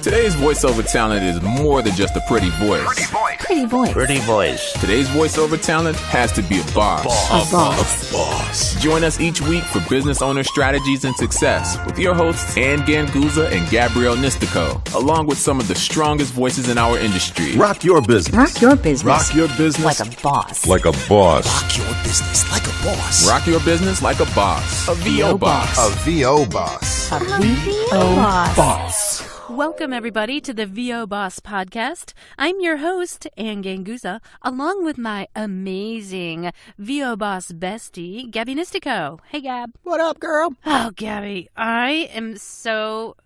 Today's voiceover talent is more than just a pretty voice. Pretty voice. Today's voiceover talent has to be a boss. A boss. Join us each week for business owner strategies and success with your hosts Ann Ganguzza and Gabrielle Nistico, along with some of the strongest voices in our industry. Rock your business. Rock your business. Rock your business. Like a boss. Like a boss. Rock your business like a boss. Rock your business like a boss. A VO boss. A VO boss. A VO boss. Welcome, everybody, to the VO Boss podcast. I'm your host, Ann Ganguzza, along with my amazing VO Boss bestie, Gabby Nistico. Hey, Gab. What up, girl? Oh, Gabby, I am so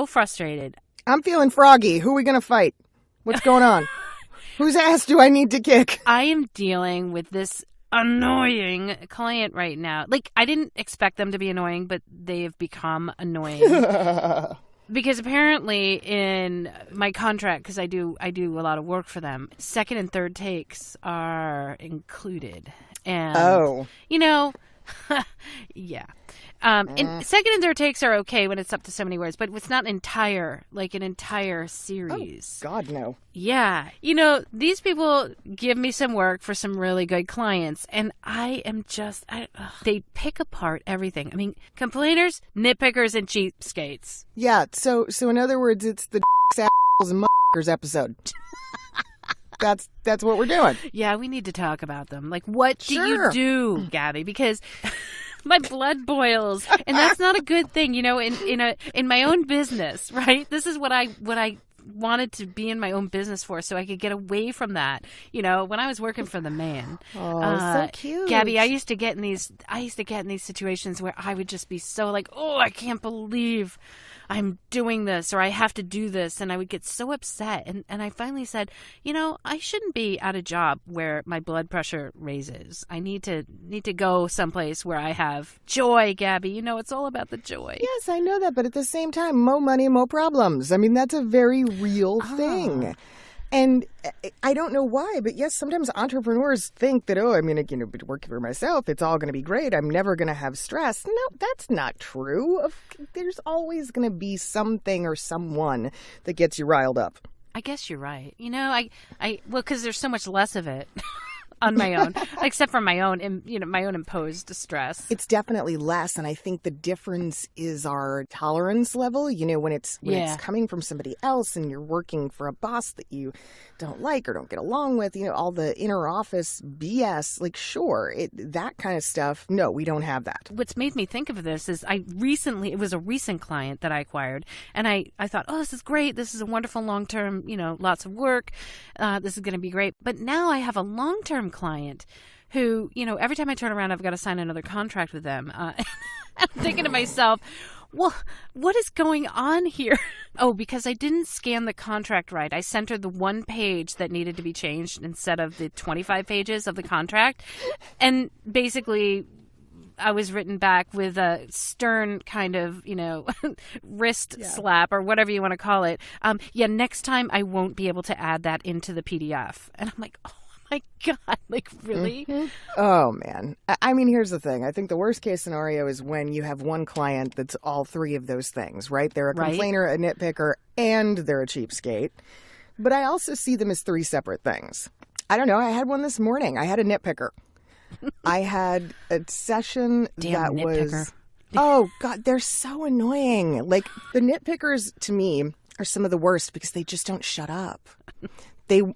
frustrated. I'm feeling froggy. Who are we going to fight? What's going on? Whose ass do I need to kick? I am dealing with this annoying client right now. Like, I didn't expect them to be annoying, but they've become annoying. Because apparently in my contract, because I do a lot of work for them, second and third takes are included. And, you know, yeah. And second and third takes are okay when it's up to so many words, but it's not an entire series. Oh, God, no. Yeah. You know, these people give me some work for some really good clients, and I am just, they pick apart everything. I mean, complainers, nitpickers, and cheapskates. Yeah, so in other words, it's the assholes and motherfuckers episode. That's what we're doing. Yeah, we need to talk about them. Like, what do you do, Gabby? Because my blood boils, and that's not a good thing, you know, in my own business, right? This is what I wanted to be in my own business for, so I could get away from that. You know, when I was working for the man. Oh, so cute. Gabby, I used to get in these situations where I would just be so like, oh, I can't believe I'm doing this, or I have to do this, and I would get so upset. And I finally said, you know, I shouldn't be at a job where my blood pressure raises. I need to go someplace where I have joy, Gabby. You know, it's all about the joy. Yes, I know that, but at the same time, mo money, mo problems. I mean, that's a very real thing. And I don't know why, but yes, sometimes entrepreneurs think that, working for myself, it's all going to be great. I'm never going to have stress. No, that's not true. There's always going to be something or someone that gets you riled up. I guess you're right. You know, because there's so much less of it. On my own, except for my own imposed stress. It's definitely less, and I think the difference is our tolerance level. You know, when it's coming from somebody else and you're working for a boss that you don't like or don't get along with, you know, all the inner office BS, like, sure, that kind of stuff, no, we don't have that. What's made me think of this is it was a recent client that I acquired, and I thought, oh, this is great. This is a wonderful long-term, you know, lots of work. This is going to be great. But now I have a long-term client who, you know, every time I turn around, I've got to sign another contract with them. I'm thinking to myself, well, what is going on here? Oh, because I didn't scan the contract right. I sent her the one page that needed to be changed instead of the 25 pages of the contract. And basically, I was written back with a stern kind of, you know, wrist slap or whatever you want to call it. Next time I won't be able to add that into the PDF. And I'm like, oh my God, like, really? Mm-hmm. Oh, man. I mean, here's the thing. I think the worst case scenario is when you have one client that's all three of those things, right? They're a complainer, a nitpicker, and they're a cheapskate. But I also see them as three separate things. I don't know. I had one this morning. I had a nitpicker. I had a session that was... Oh, God, they're so annoying. Like, the nitpickers, to me, are some of the worst because they just don't shut up.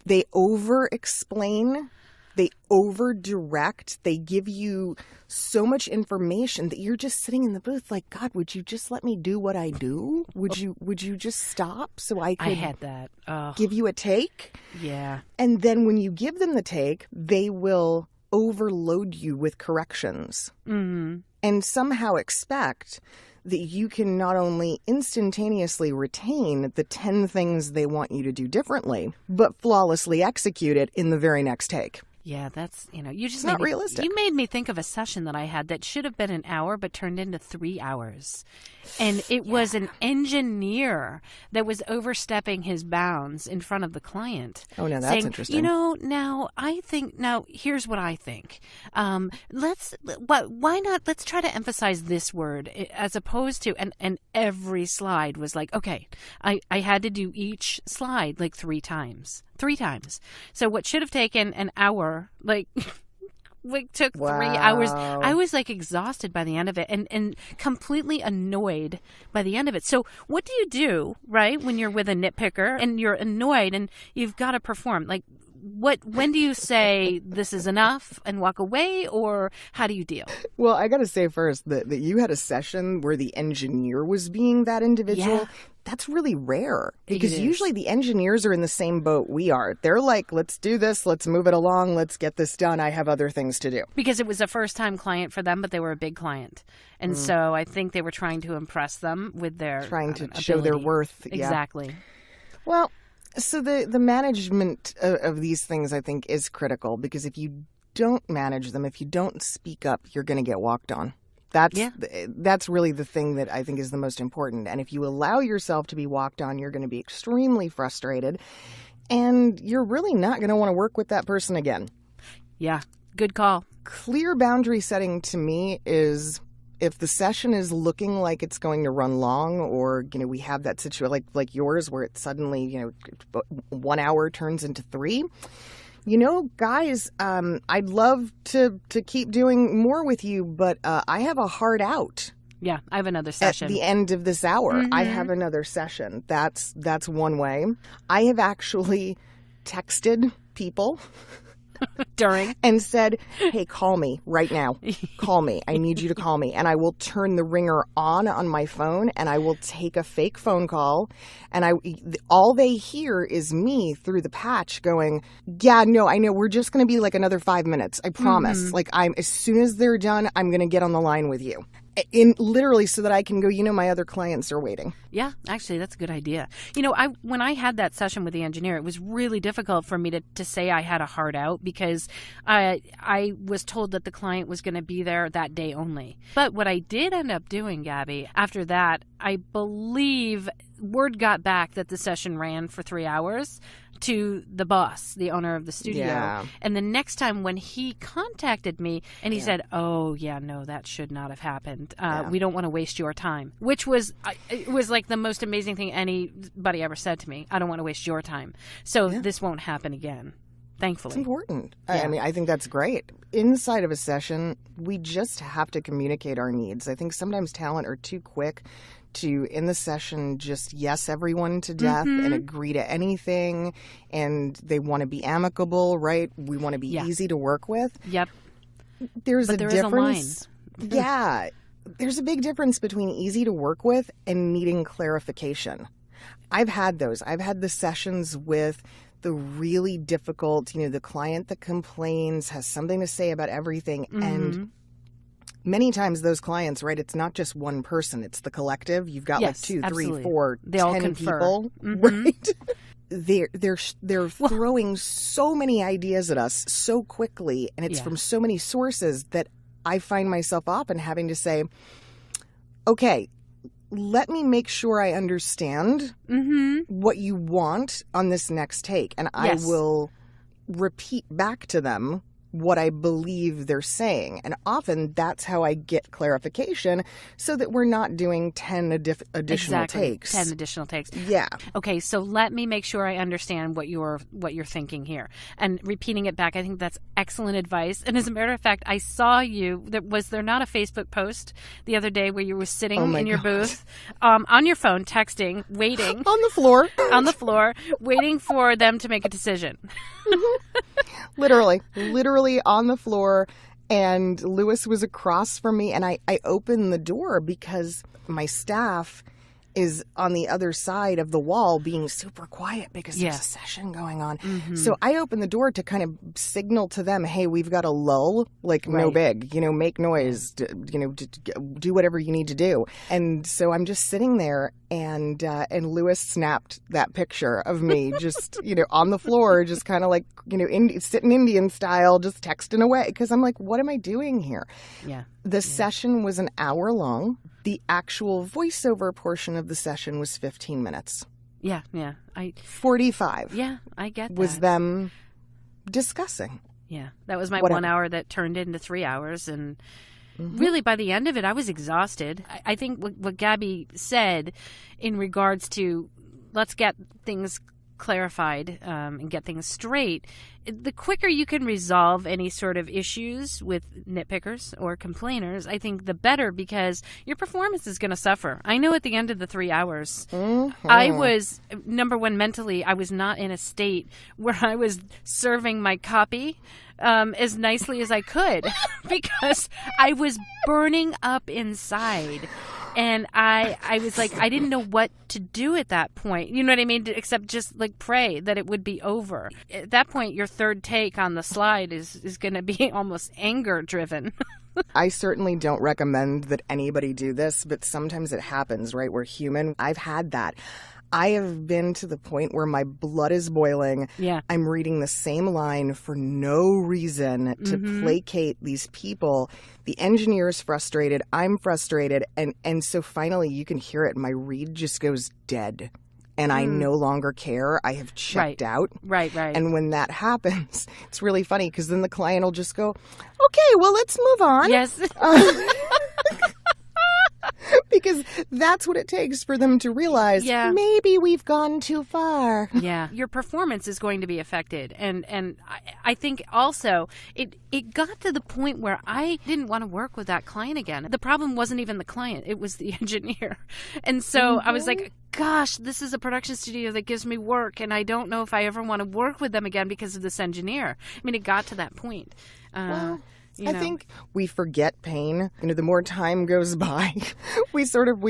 They over-explain, they over-direct, they give you so much information that you're just sitting in the booth like, God, would you just let me do what I do? Would you just stop so I could had that. Give you a take? Yeah. And then when you give them the take, they will overload you with corrections. Mm-hmm. And somehow expect that you can not only instantaneously retain the 10 things they want you to do differently, but flawlessly execute it in the very next take. Yeah, that's, you just It's not realistic. You made me think of a session that I had that should have been an hour but turned into 3 hours. And it was an engineer that was overstepping his bounds in front of the client. Oh, no, that's saying, interesting. Now, here's what I think. Why not, let's try to emphasize this word as opposed to, and every slide was like, okay, I had to do each slide like 3 times. 3 times. So what should have taken an hour, took 3 hours. I was like exhausted by the end of it and completely annoyed by the end of it. So what do you do, right, when you're with a nitpicker and you're annoyed and you've got to perform? Like, when do you say this is enough and walk away, or how do you deal? Well, I got to say first that you had a session where the engineer was being that individual. Yeah. That's really rare because usually the engineers are in the same boat we are. They're like, let's do this. Let's move it along. Let's get this done. I have other things to do. Because it was a first-time client for them, but they were a big client. And so I think they were trying to impress them with their Trying to ability. show their worth. Yeah. Exactly. Well, so the management of these things, I think, is critical because if you don't manage them, if you don't speak up, you're going to get walked on. That's really the thing that I think is the most important. And if you allow yourself to be walked on, you're going to be extremely frustrated and you're really not going to want to work with that person again. Yeah, good call. Clear boundary setting to me is if the session is looking like it's going to run long or, we have that situation like yours where it suddenly, 1 hour turns into 3. Guys, I'd love to keep doing more with you, but I have a hard out. Yeah, I have another session. At the end of this hour, Mm-hmm. I have another session. That's one way. I have actually texted people during and said, hey, call me right now. Call me. I need you to call me. And I will turn the ringer on my phone and I will take a fake phone call. And all they hear is me through the patch going, yeah, no, I know. We're just going to be like another 5 minutes. I promise. Mm-hmm. As soon as they're done, I'm going to get on the line with you. Literally so that I can go, my other clients are waiting. Yeah, actually, that's a good idea. When I had that session with the engineer, it was really difficult for me to say I had a hard out because I was told that the client was going to be there that day only. But what I did end up doing, Gabby, after that, I believe word got back that the session ran for 3 hours to the boss, the owner of the studio. Yeah. And the next time when he contacted me and he said, oh, yeah, no, that should not have happened. We don't want to waste your time, which was it was like the most amazing thing anybody ever said to me. I don't want to waste your time. So this won't happen again. Thankfully. It's important. Yeah. I think that's great. Inside of a session, we just have to communicate our needs. I think sometimes talent are too quick to, in the session, just yes everyone to death and agree to anything. And they want to be amicable, right? We want to be easy to work with. Yep. There's but a there difference. Is a line. Yeah. There's a big difference between easy to work with and needing clarification. I've had those. I've had the sessions with the really difficult, the client that complains, has something to say about everything. And many times those clients, right, it's not just one person, it's the collective. You've got like 2, 3, 4, they 10 all confer. people, right? They're throwing so many ideas at us so quickly, and it's from so many sources that I find myself often having to say, okay, let me make sure I understand what you want on this next take. And I will repeat back to them what I believe they're saying. And often that's how I get clarification so that we're not doing 10 additional takes. 10 additional takes. Yeah. Okay, so let me make sure I understand what you're thinking here. And repeating it back, I think that's excellent advice. And as a matter of fact, I saw you, was there not a Facebook post the other day where you were sitting in your booth on your phone, texting, waiting. On the floor. On the floor, waiting for them to make a decision. Literally on the floor, and Lewis was across from me, and I opened the door because my staff is on the other side of the wall being super quiet because there's a session going on. So I open the door to kind of signal to them, hey, we've got a lull, like no big, make noise, do whatever you need to do. And so I'm just sitting there and Lewis snapped that picture of me just, on the floor, just kind of like, sitting Indian style, just texting away. Because I'm like, what am I doing here? Yeah. The session was an hour long. The actual voiceover portion of the session was 15 minutes. Yeah. 45. Yeah, I get that. Was them discussing. Yeah, that was my 1 hour that turned into 3 hours. And really, by the end of it, I was exhausted. I think what Gabby said in regards to let's get things clarified and get things straight, the quicker you can resolve any sort of issues with nitpickers or complainers, I think the better, because your performance is going to suffer. I know at the end of the 3 hours, I was, number one, mentally, I was not in a state where I was serving my copy as nicely as I could because I was burning up inside. And I was like, I didn't know what to do at that point. You know what I mean? Except just like pray that it would be over. At that point, your third take on the slide is going to be almost anger driven. I certainly don't recommend that anybody do this, but sometimes it happens, right? We're human. I've had that. I have been to the point where my blood is boiling. Yeah. I'm reading the same line for no reason to placate these people. The engineer is frustrated. I'm frustrated. And so finally you can hear it. My read just goes dead. And I no longer care. I have checked out. Right. And when that happens, it's really funny because then the client will just go, okay, well, let's move on. Yes. Because that's what it takes for them to realize maybe we've gone too far. Yeah. Your performance is going to be affected. And I think also it got to the point where I didn't want to work with that client again. The problem wasn't even the client. It was the engineer. And so I was like, gosh, this is a production studio that gives me work, and I don't know if I ever want to work with them again because of this engineer. I mean, it got to that point. I think we forget pain. The more time goes by, we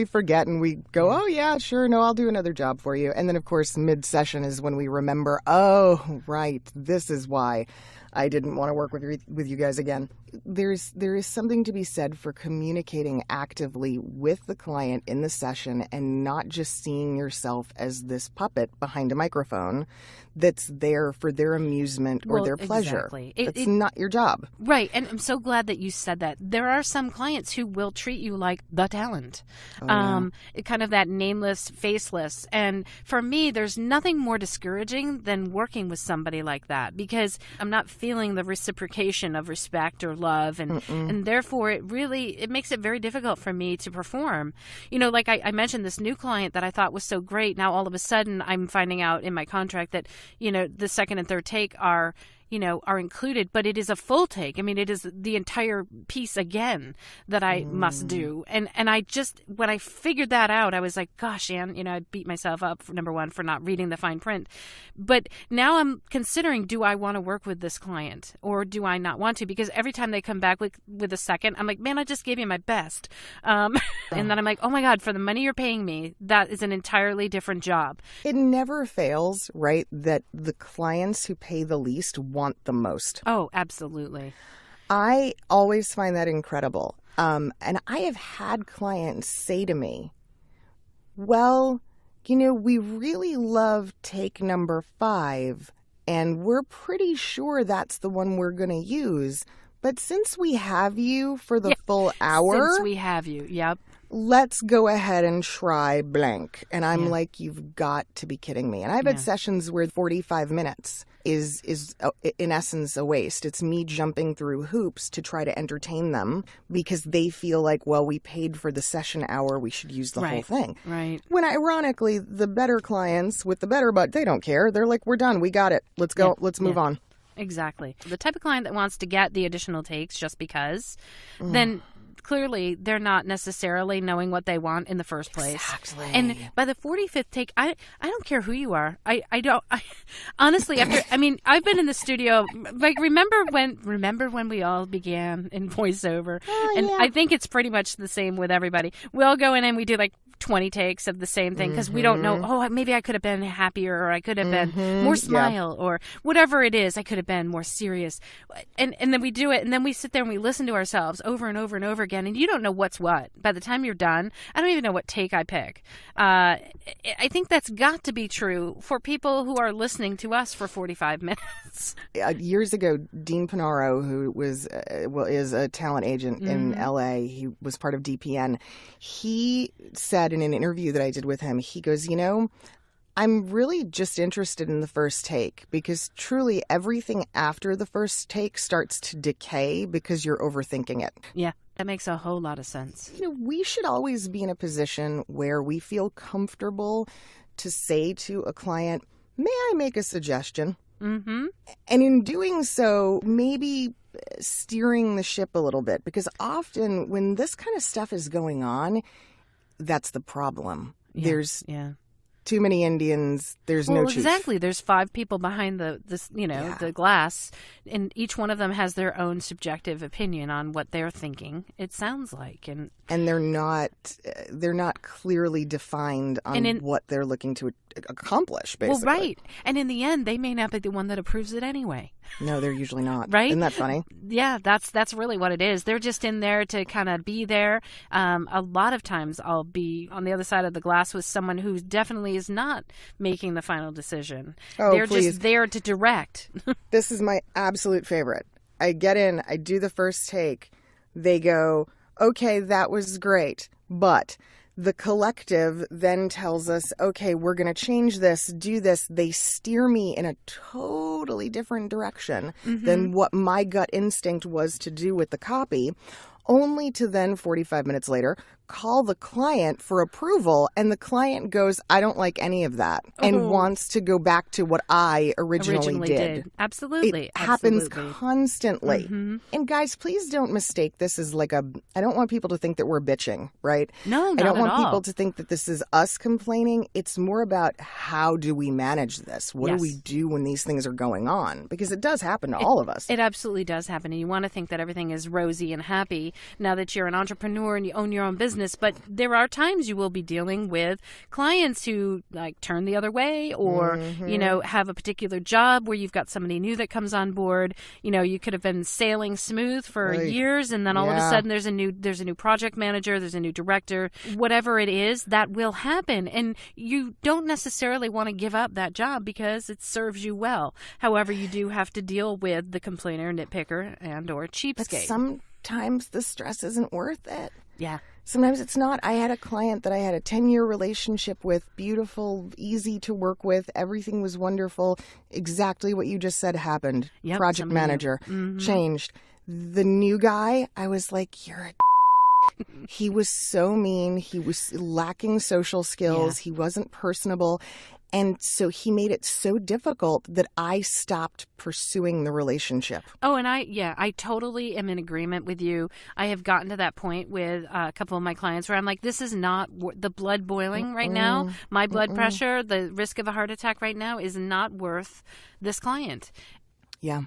forget and we go, oh, yeah, sure, no, I'll do another job for you. And then, of course, mid-session is when we remember, oh, right, this is why I didn't want to work with you guys again. There is something to be said for communicating actively with the client in the session and not just seeing yourself as this puppet behind a microphone that's there for their amusement or their pleasure. Exactly. It's not your job. Right. And I'm so glad that you said that. There are some clients who will treat you like the talent. Kind of that nameless, faceless. And for me, there's nothing more discouraging than working with somebody like that because I'm not feeling the reciprocation of respect or love. And therefore, it makes it very difficult for me to perform. Like I mentioned, this new client that I thought was so great. Now, all of a sudden, I'm finding out in my contract that, the second and third take are included, but it is a full take. I mean, it is the entire piece again that I must do. And I just, when I figured that out, I was like, gosh, Anne, I beat myself up, for, number one, for not reading the fine print. But now I'm considering, do I want to work with this client or do I not want to? Because every time they come back with a second, I'm like, man, I just gave you my best. And then I'm like, oh my God, for the money you're paying me, that is an entirely different job. It never fails, right, that the clients who pay the least want the most. Oh, absolutely. I always find that incredible. And I have had clients say to me, well, we really love take number 5, and we're pretty sure that's the one we're going to use. But since we have you for the full hour... Since we have you, yep. Let's go ahead and try blank. And I'm like, you've got to be kidding me. And I've had sessions where 45 minutes is in essence a waste. It's me jumping through hoops to try to entertain them because they feel like, well, we paid for the session hour, we should use the whole thing. Right. When ironically, the better clients with the better butt, they don't care. They're like, we're done. We got it. Let's go. Let's move on. Exactly. The type of client that wants to get the additional takes just because, then clearly they're not necessarily knowing what they want in the first place. Exactly. And by the 45th take, I don't care who you are. I honestly, I've been in the studio, like, remember when we all began in voiceover? I think it's pretty much the same with everybody. We all go in and we do like 20 takes of the same thing because we don't know, oh, maybe I could have been happier, or I could have been more smile, or whatever it is, I could have been more serious. And then we do it, and then we sit there and we listen to ourselves over and over and over again, and you don't know what's what. By the time you're done, I don't even know what take I pick. I think that's got to be true for people who are listening to us for 45 minutes. Years ago, Dean Panaro, who was is a talent agent in LA, he was part of DPN. He said in an interview that I did with him, he goes, I'm really just interested in the first take, because truly everything after the first take starts to decay because you're overthinking it. Yeah, that makes a whole lot of sense. We should always be in a position where we feel comfortable to say to a client, may I make a suggestion? Mm-hmm. And in doing so, maybe steering the ship a little bit, because often when this kind of stuff is going on, that's the problem. Yeah, There's too many Indians. There's no chief. Exactly. There's 5 people behind the glass, and each one of them has their own subjective opinion on what they're thinking. It sounds like, and they're not clearly defined on what they're looking to accomplish. Basically, well, right. And in the end, they may not be the one that approves it anyway. No, they're usually not. Right? Isn't that funny? Yeah, that's really what it is. They're just in there to kind of be there. A lot of times I'll be on the other side of the glass with someone who definitely is not making the final decision. Oh, they're please. just there to direct. This is my absolute favorite. I get in, I do the first take. They go, okay, that was great, but the collective then tells us, okay, we're going to change this, do this. They steer me in a totally different direction than what my gut instinct was to do with the copy, only to then 45 minutes later call the client for approval, and the client goes, I don't like any of that, and wants to go back to what I originally did. Absolutely. It happens constantly. And guys, please don't mistake this as I don't want people to think that we're bitching, right? No, not I don't want at all. people to think that this is us complaining. It's more about how do we manage this? What do we do when these things are going on? Because it does happen to all of us. It absolutely does happen. And you want to think that everything is rosy and happy now that you're an entrepreneur and you own your own business. But there are times you will be dealing with clients who turn the other way, or have a particular job where you've got somebody new that comes on board. You could have been sailing smooth for years, and then all of a sudden there's a new project manager, there's a new director. Whatever it is, that will happen, and you don't necessarily want to give up that job because it serves you well. However, you do have to deal with the complainer, nitpicker, and or cheapskate. But sometimes the stress isn't worth it. Yeah. Sometimes it's not. I had a client that I had a 10-year relationship with, beautiful, easy to work with. Everything was wonderful. Exactly what you just said happened. Yep, Project manager changed. The new guy, I was like, you're a He was so mean. He was lacking social skills. He wasn't personable. And so he made it so difficult that I stopped pursuing the relationship. Oh, and I totally am in agreement with you. I have gotten to that point with a couple of my clients where I'm like, this is not the blood boiling right now. My blood pressure, the risk of a heart attack right now is not worth this client. Yeah.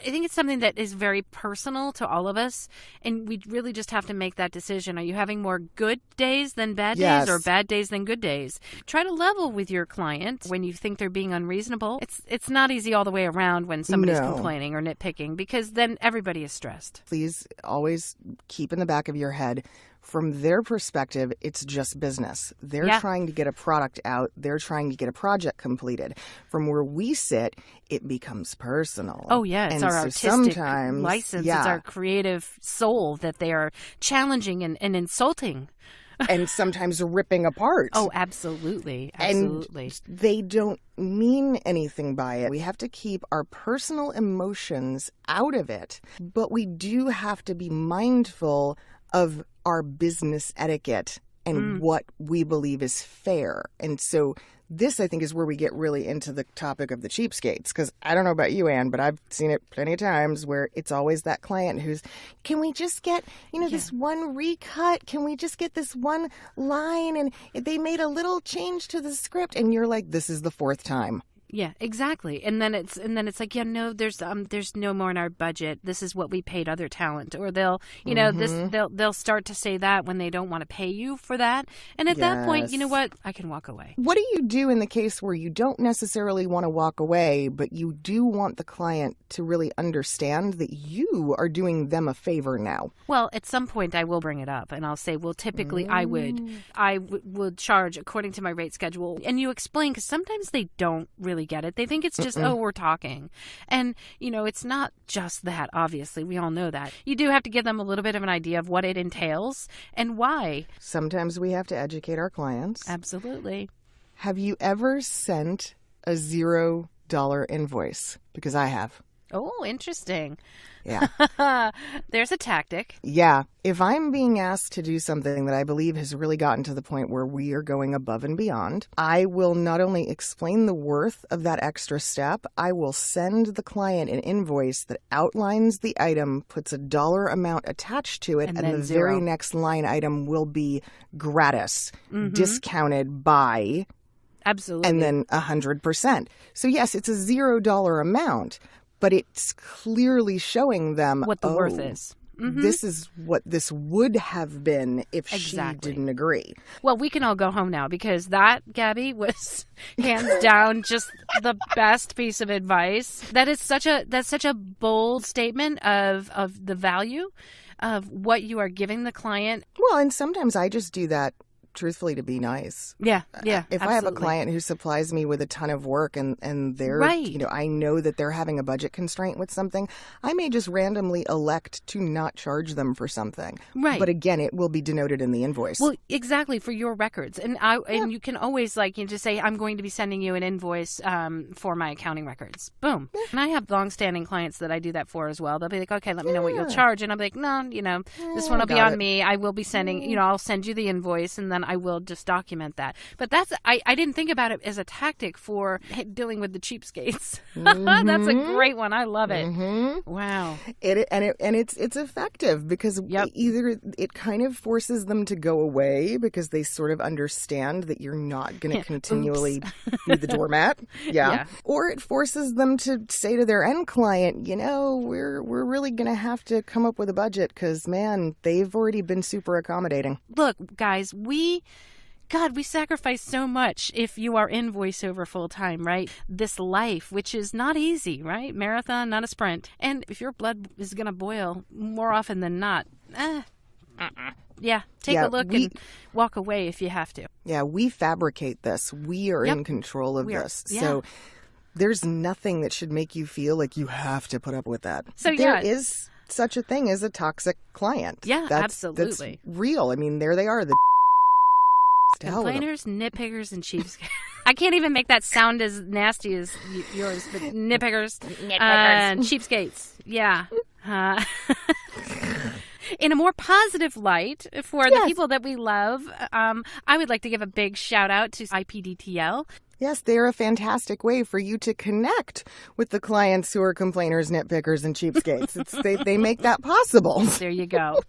I think it's something that is very personal to all of us, and we really just have to make that decision. Are you having more good days than bad days, or bad days than good days? Try to level with your client when you think they're being unreasonable. It's not easy all the way around when somebody's complaining or nitpicking, because then everybody is stressed. Please always keep in the back of your head, from their perspective, it's just business. They're trying to get a product out. They're trying to get a project completed. From where we sit, it becomes personal. Oh, yeah. It's our artistic license. It's our creative soul that they are challenging and insulting. And sometimes ripping apart. Oh, absolutely. Absolutely. And they don't mean anything by it. We have to keep our personal emotions out of it. But we do have to be mindful of our business etiquette and what we believe is fair. And so this, I think, is where we get really into the topic of the cheapskates. Because I don't know about you, Anne, but I've seen it plenty of times where it's always that client who's, can we just get, this one recut? Can we just get this one line? And they made a little change to the script. And you're like, this is the fourth time. Yeah, exactly. And then it's like, yeah, no, there's no more in our budget. This is what we paid other talent. Or they'll, you know, they'll start to say that when they don't want to pay you for that. And at that point, you know what? I can walk away. What do you do in the case where you don't necessarily want to walk away, but you do want the client to really understand that you are doing them a favor now? Well, at some point I will bring it up and I'll say, well, typically I would charge according to my rate schedule. And you explain, because sometimes they don't really get it. They think it's just, oh, we're talking. And, you know, it's not just that, obviously. We all know that. You do have to give them a little bit of an idea of what it entails and why. Sometimes we have to educate our clients. Absolutely. Have you ever sent a $0 invoice? Because I have. Oh, interesting. Yeah. There's a tactic. Yeah. If I'm being asked to do something that I believe has really gotten to the point where we are going above and beyond, I will not only explain the worth of that extra step, I will send the client an invoice that outlines the item, puts a dollar amount attached to it, and the very next line item will be gratis, discounted by... Absolutely. And then 100%. So yes, it's a $0 amount, but it's clearly showing them what the worth is. This is what this would have been if she didn't agree. Well, we can all go home now because that, Gabby, was hands down just the best piece of advice. That's such a bold statement of the value of what you are giving the client. Well, and sometimes I just do that truthfully to be nice. Yeah. If I have a client who supplies me with a ton of work and they're, you know, I know that they're having a budget constraint with something, I may just randomly elect to not charge them for something. Right. But again, it will be denoted in the invoice. Well, exactly, for your records. And and you can always, like, you just say, I'm going to be sending you an invoice for my accounting records. Boom. Yeah. And I have longstanding clients that I do that for as well. They'll be like, okay, let me know what you'll charge. And I'll be like, no, you know, this one will be on me. I will be sending, you know, I'll send you the invoice and then I will just document that. But that's, I didn't think about it as a tactic for dealing with the cheapskates. That's a great one. I love it. Wow. It's effective because either it kind of forces them to go away because they sort of understand that you're not going to continually be the doormat. Yeah. Or it forces them to say to their end client, you know, we're really going to have to come up with a budget because, man, they've already been super accommodating. Look, guys, we sacrifice so much if you are in voiceover full time, right? This life, which is not easy, right? Marathon, not a sprint. And if your blood is going to boil more often than not, take a look and walk away if you have to. Yeah, we fabricate this. We are in control of this. So there's nothing that should make you feel like you have to put up with that. So there is such a thing as a toxic client. Yeah, absolutely. That's real. I mean, there they are. The complainers, nitpickers, and cheapskates. I can't even make that sound as nasty as yours, but nitpickers and cheapskates. Yeah. In a more positive light, for the people that we love, I would like to give a big shout out to IPDTL. Yes, they're a fantastic way for you to connect with the clients who are complainers, nitpickers, and cheapskates. They make that possible. There you go.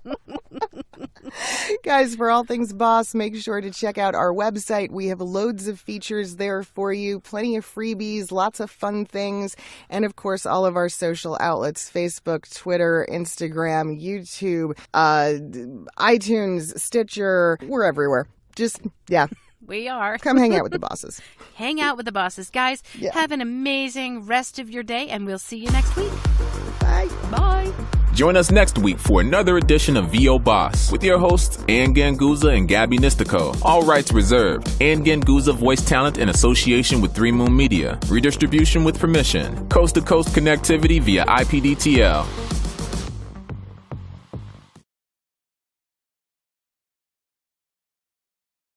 Guys, for all things boss, make sure to check out our website. We have loads of features there for you, plenty of freebies, lots of fun things, and of course, all of our social outlets, Facebook, Twitter, Instagram, YouTube, iTunes, Stitcher. We're everywhere. We are. Come hang out with the bosses. Hang out with the bosses. Guys, have an amazing rest of your day, and we'll see you next week. Bye. Bye. Join us next week for another edition of VO Boss with your hosts, Ann Ganguzza and Gabby Nistico. All rights reserved. Ann Ganguzza voice talent in association with 3 Moon Media. Redistribution with permission. Coast-to-coast connectivity via IPDTL.